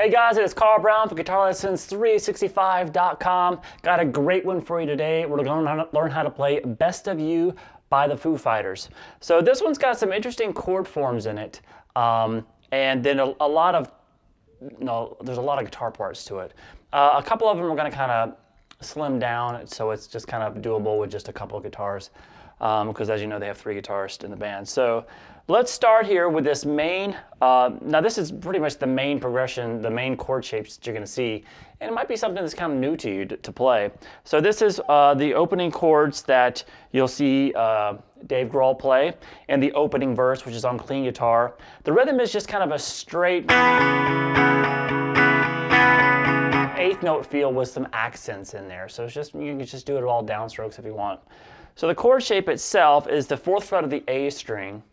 Hey guys, it is Carl Brown for guitarlessons365.com. Got a great one for you today. We're going to learn how to play Best of You by the Foo Fighters. So this one's got some interesting chord forms in it, and then there's a lot of guitar parts to it. A couple of them we're going to kind of slim down, so it's just kind of doable with just a couple of guitars, because as you know, they have 3 guitarists in the band. So let's start here with this main. Now this is pretty much the main progression, the main chord shapes that you're going to see, and it might be something that's kind of new to you to play. So this is the opening chords that you'll see Dave Grohl play, and the opening verse, which is on clean guitar. The rhythm is just kind of a straight 8th note feel with some accents in there. So it's just, you can just do it all downstrokes if you want. So the chord shape itself is the 4th fret of the A string,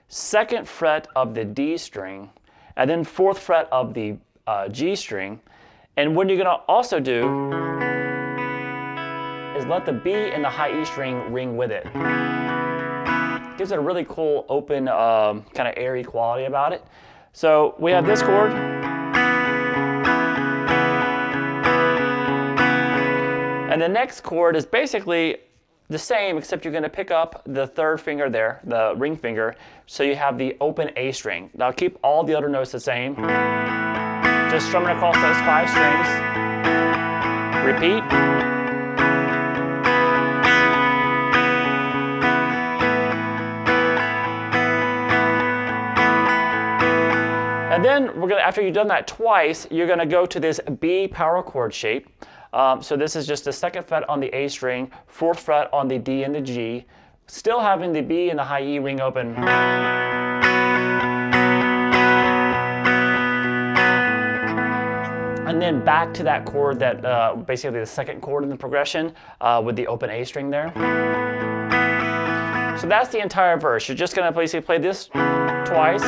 2nd fret of the D string, and then 4th fret of the G string. And what you're going to also do is let the B and the high E string ring with it. Gives it a really cool, open, kind of airy quality about it. So we have this chord. And the next chord is basically the same, except you're going to pick up the 3rd finger there, the ring finger, so you have the open A string. Now keep all the other notes the same. Just strumming across those 5 strings. Repeat. And then we're going to, after you've done that twice, you're going to go to this B power chord shape. So this is just the 2nd fret on the A string, 4th fret on the D and the G, still having the B and the high E ring open. And then back to that chord that, basically the 2nd chord in the progression with the open A string there. So that's the entire verse. You're just going to basically play this twice.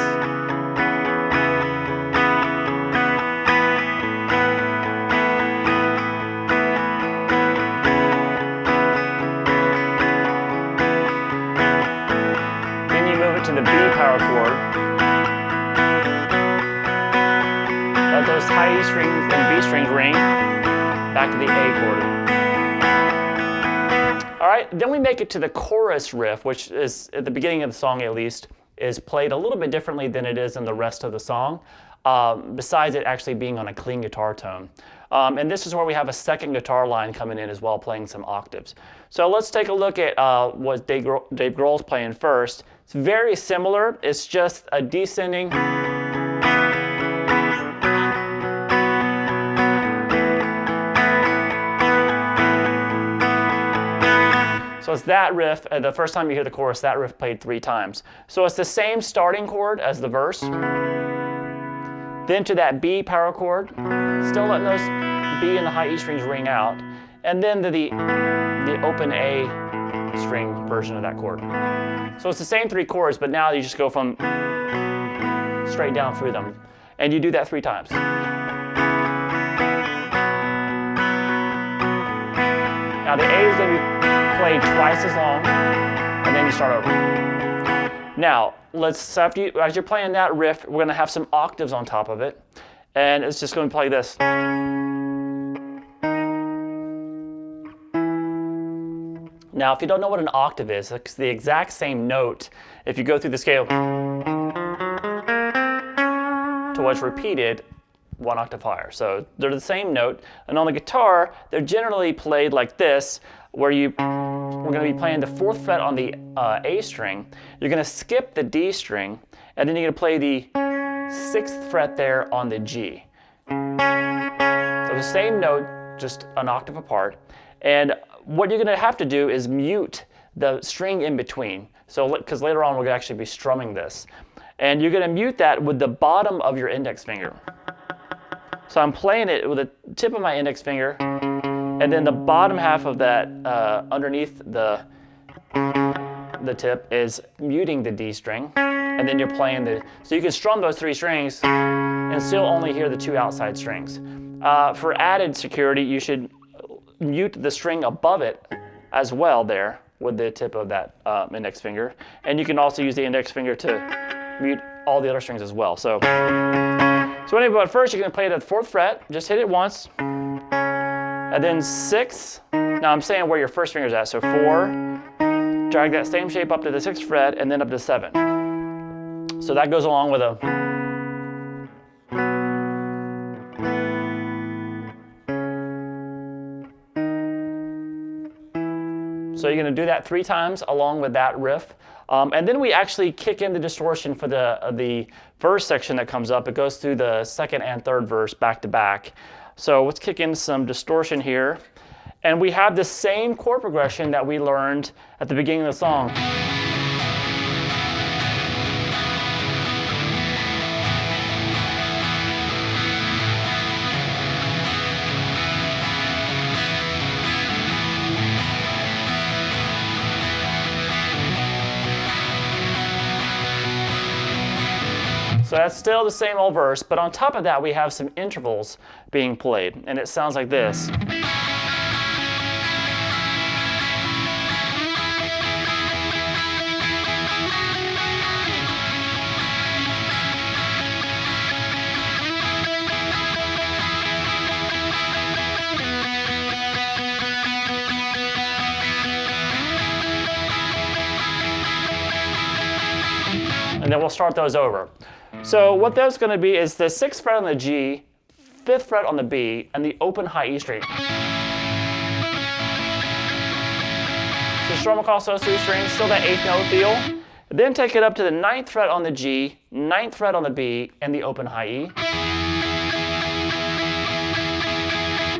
To the B power chord. Let those high E strings and B strings ring. Back to the A chord. All right, then we make it to the chorus riff, which is at the beginning of the song at least, is played a little bit differently than it is in the rest of the song, besides it actually being on a clean guitar tone. And this is where we have a 2nd guitar line coming in as well, playing some octaves. So let's take a look at what Dave Grohl's playing first. It's very similar. It's just a descending. So it's that riff. The first time you hear the chorus, that riff played 3 times. So it's the same starting chord as the verse. Then to that B power chord, still letting those B and the high E strings ring out, and then to the open A string version of that chord. So it's the same 3 chords, but now you just go from straight down through them, and you do that 3 times. Now the A is going to be played twice as long, and then you start over. Now, as you're playing that riff, we're going to have some octaves on top of it, and it's just going to play this. Now, if you don't know what an octave is, it's the exact same note if you go through the scale to what's repeated 1 octave higher. So they're the same note, and on the guitar, they're generally played like this, where we're going to be playing the 4th fret on the A string. You're going to skip the D string, and then you're going to play the 6th fret there on the G. So the same note, just an octave apart. And what you're going to have to do is mute the string in between. So, because later on we're going to actually be strumming this. And you're going to mute that with the bottom of your index finger. So I'm playing it with the tip of my index finger, and then the bottom half of that underneath the tip is muting the D string, and then you're playing so you can strum those 3 strings and still only hear the 2 outside strings. For added security, you should mute the string above it as well there with the tip of that index finger, and you can also use the index finger to mute all the other strings as well. So So anyway, but first you're going to play it at the 4th fret. Just hit it once. And then 6. Now I'm saying where your first finger's at. So 4. Drag that same shape up to the 6th fret and then up to 7. So that goes along with a. So you're going to do that 3 times along with that riff. And then we actually kick in the distortion for the verse section that comes up. It goes through the 2nd and 3rd verse back to back. So let's kick in some distortion here. And we have the same chord progression that we learned at the beginning of the song. So that's still the same old verse, but on top of that we have some intervals being played, and it sounds like this. And then we'll start those over. So what that's going to be is the 6th fret on the G, 5th fret on the B, and the open high E string. So strum across those 3 strings, still that 8th note feel. Then take it up to the 9th fret on the G, 9th fret on the B, and the open high E.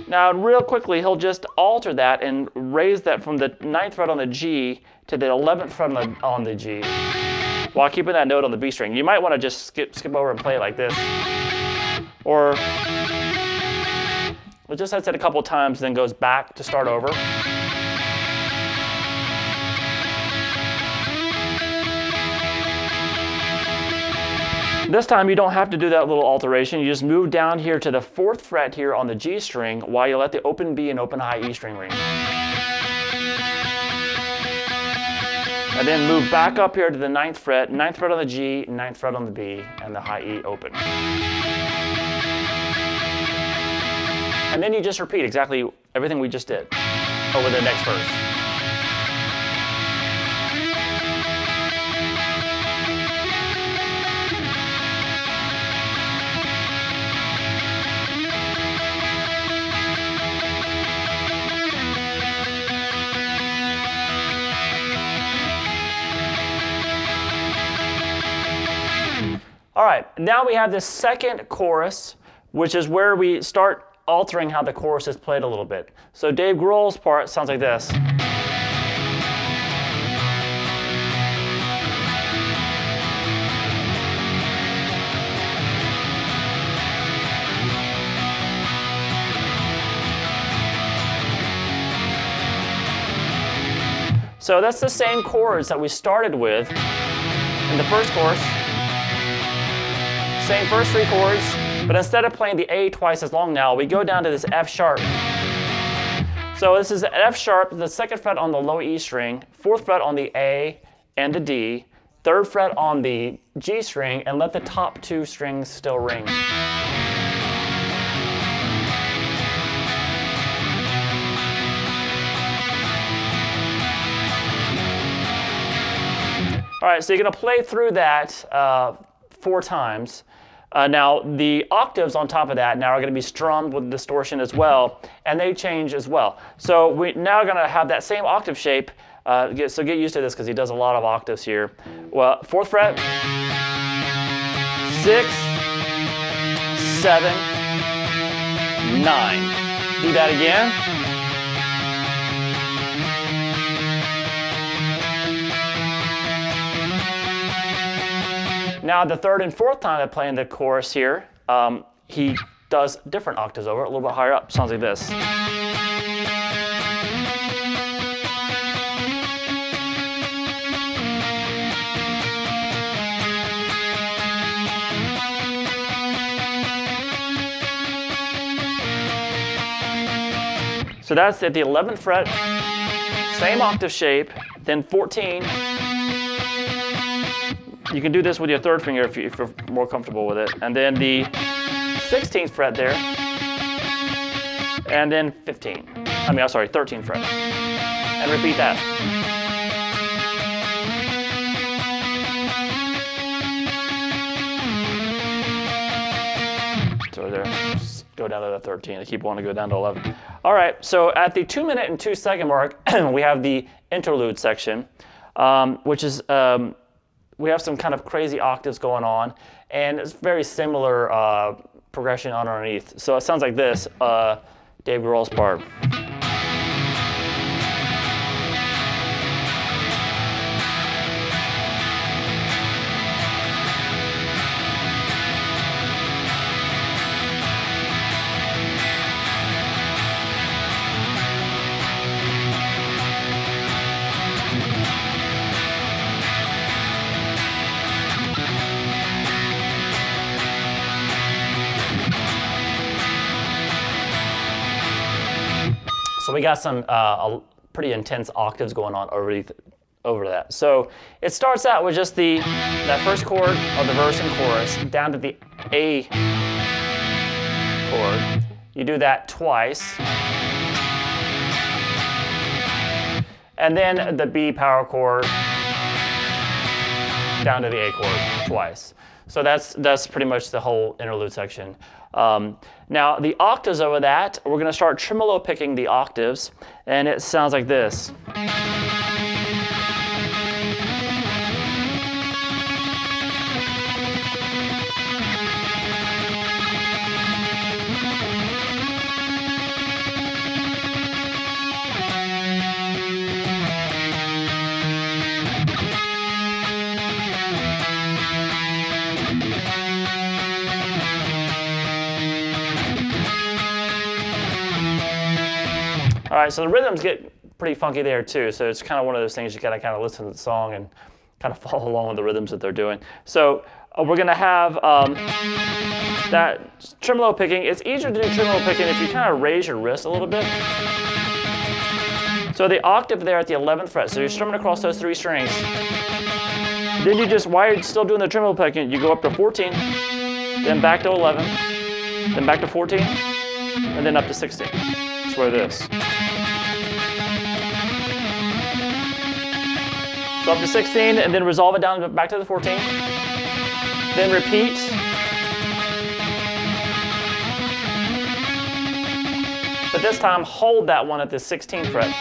Now real quickly, he'll just alter that and raise that from the 9th fret on the G to the 11th fret on the G, while keeping that note on the B string. You might want to just skip over and play it like this. Or it just hits it a couple times, then goes back to start over. This time you don't have to do that little alteration. You just move down here to the 4th fret here on the G string while you let the open B and open high E string ring. And then move back up here to the 9th fret on the G, 9th fret on the B, and the high E open. And then you just repeat exactly everything we just did over the next verse. All right, now we have this second chorus, which is where we start altering how the chorus is played a little bit. So Dave Grohl's part sounds like this. So that's the same chords that we started with in the first chorus. Same first 3 chords, but instead of playing the A twice as long now, we go down to this F sharp. So this is the F sharp, the 2nd fret on the low E string, 4th fret on the A and the D, 3rd fret on the G string, and let the top 2 strings still ring. All right, so you're going to play through that 4 times. Now, the octaves on top of that now are going to be strummed with distortion as well, and they change as well. So we're now going to have that same octave shape. So get used to this because he does a lot of octaves here. Well, 4th fret, 6, 7, 9. Do that again. Now the 3rd and 4th time I play in the chorus here, he does different octaves over it, a little bit higher up. Sounds like this. So that's at the 11th fret, same octave shape, then 14. You can do this with your 3rd finger if you're more comfortable with it. And then the 16th fret there, and then 15. I'm sorry, 13th fret. And repeat that. So there, just go down to the 13. I keep wanting to go down to 11. All right, so at the 2 minute and 2 second mark, we have the interlude section, which is, we have some kind of crazy octaves going on, and it's very similar progression underneath. So it sounds like this, Dave Grohl's part. So we got some pretty intense octaves going on over that. So it starts out with just that first chord of the verse and chorus down to the A chord. You do that twice. And then the B power chord down to the A chord twice. So that's pretty much the whole interlude section. Now the octaves over that, we're going to start tremolo picking the octaves, and it sounds like this. All right, so the rhythms get pretty funky there too. So it's kind of one of those things you gotta kind of listen to the song and kind of follow along with the rhythms that they're doing. So we're gonna have that tremolo picking. It's easier to do tremolo picking if you kind of raise your wrist a little bit. So the octave there at the 11th fret, so you're strumming across those 3 strings. Then you just, while you're still doing the tremolo picking, you go up to 14, then back to 11, then back to 14, and then up to 16. Just like this. So up to 16, and then resolve it down back to the 14. Then repeat. But this time, hold that one at the 16th fret.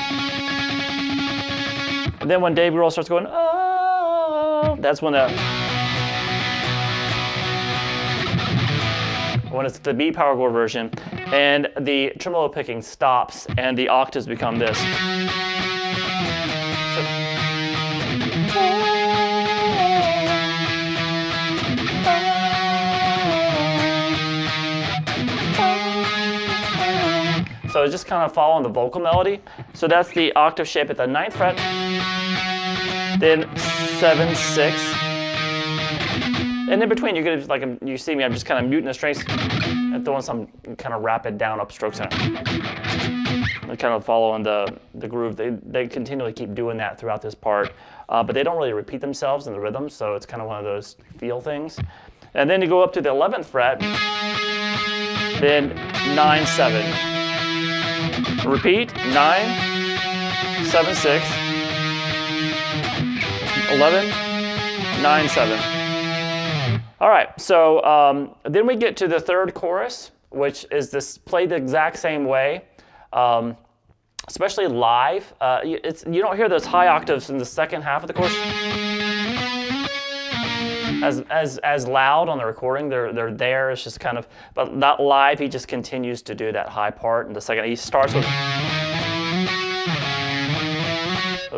And then when Dave Grohl starts going, oh, that's when it's the B power chord version, and the tremolo picking stops, and the octaves become this. So it's just kind of following the vocal melody. So that's the octave shape at the 9th fret, then 7, 6. And in between, you're gonna, like you see me, I'm just kind of muting the strings and throwing some kind of rapid down upstrokes in it. And kind of following the groove. They continually keep doing that throughout this part, but they don't really repeat themselves in the rhythm, so it's kind of one of those feel things. And then you go up to the 11th fret, then 9, 7. Repeat, 9, 7, 6, 11, 9, 7. All right, so then we get to the 3rd chorus, which is this played the exact same way, especially live. You don't hear those high octaves in the second half of the chorus as loud on the recording. They're there. It's just kind of, but not live. He just continues to do that high part in the second. He starts with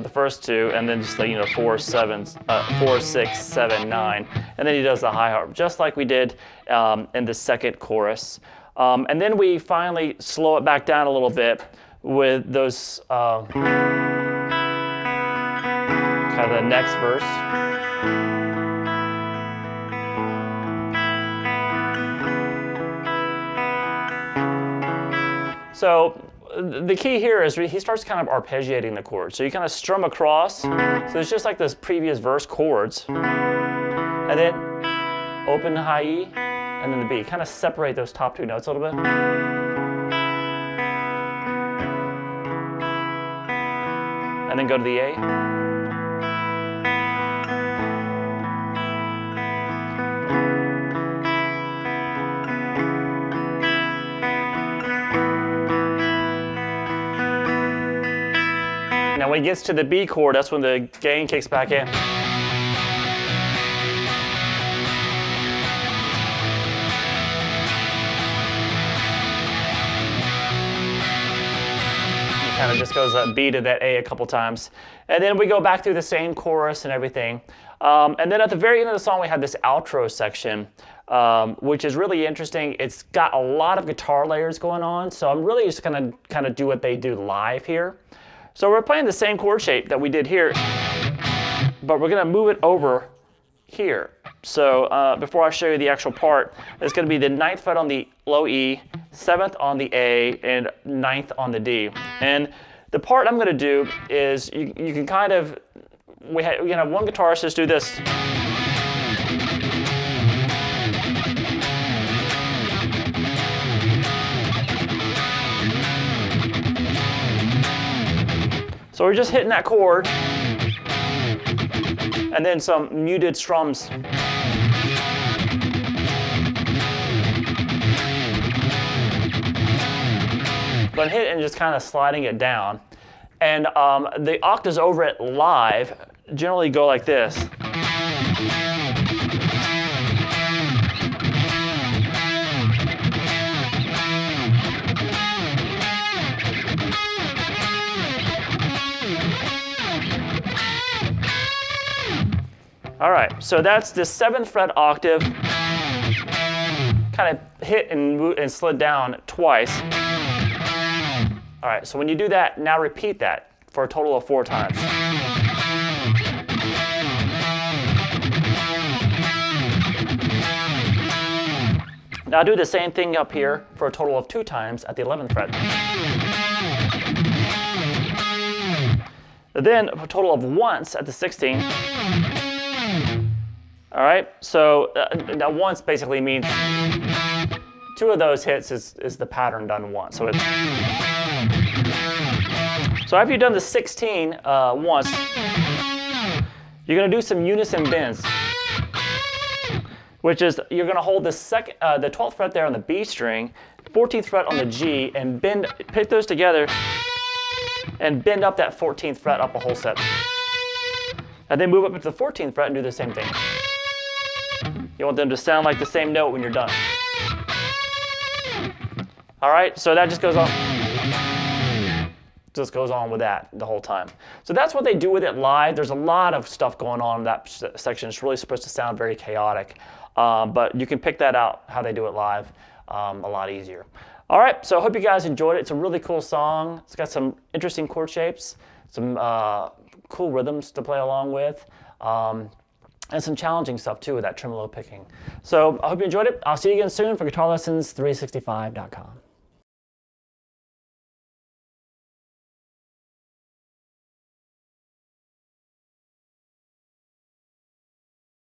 the first 2, and then just 4, 6, 7, 9, and then he does the high harp, just like we did in the 2nd chorus. And then we finally slow it back down a little bit with those kind of the next verse. So the key here is he starts kind of arpeggiating the chords. So you kind of strum across. So it's just like this previous verse chords. And then open high E, and then the B. Kind of separate those top two notes a little bit. And then go to the A. Now when it gets to the B chord, that's when the gain kicks back in. Kind of just goes that B to that A a couple times. And then we go back through the same chorus and everything. And then at the very end of the song, we have this outro section, which is really interesting. It's got a lot of guitar layers going on, so I'm really just gonna kind of do what they do live here. So we're playing the same chord shape that we did here, but we're gonna move it over here. So before I show you the actual part, it's going to be the 9th fret on the low E, 7th on the A, and 9th on the D. And the part I'm going to do is you can kind of, we can have one guitarist just do this. So we're just hitting that chord, and then some muted strums. But hit and just kind of sliding it down. And the octaves over it live generally go like this. All right, so that's the 7th fret octave, kind of hit and move and slid down twice. All right, so when you do that, now repeat that for a total of 4 times. Now do the same thing up here for a total of 2 times at the 11th fret. Then a total of once at the 16th. All right, so now once basically means 2 of those hits is the pattern done once. So after you've done the 16 once, you're going to do some unison bends, which is you're going to hold the 12th fret there on the B string, 14th fret on the G, and pick those together and bend up that 14th fret up a whole set. And then move up to the 14th fret and do the same thing. You want them to sound like the same note when you're done. All right, so that just goes on. Just goes on with that the whole time. So that's what they do with it live. There's a lot of stuff going on in that section. It's really supposed to sound very chaotic, but you can pick that out, how they do it live, a lot easier. All right, so I hope you guys enjoyed it. It's a really cool song. It's got some interesting chord shapes, some cool rhythms to play along with, and some challenging stuff too with that tremolo picking. So I hope you enjoyed it. I'll see you again soon for GuitarLessons365.com.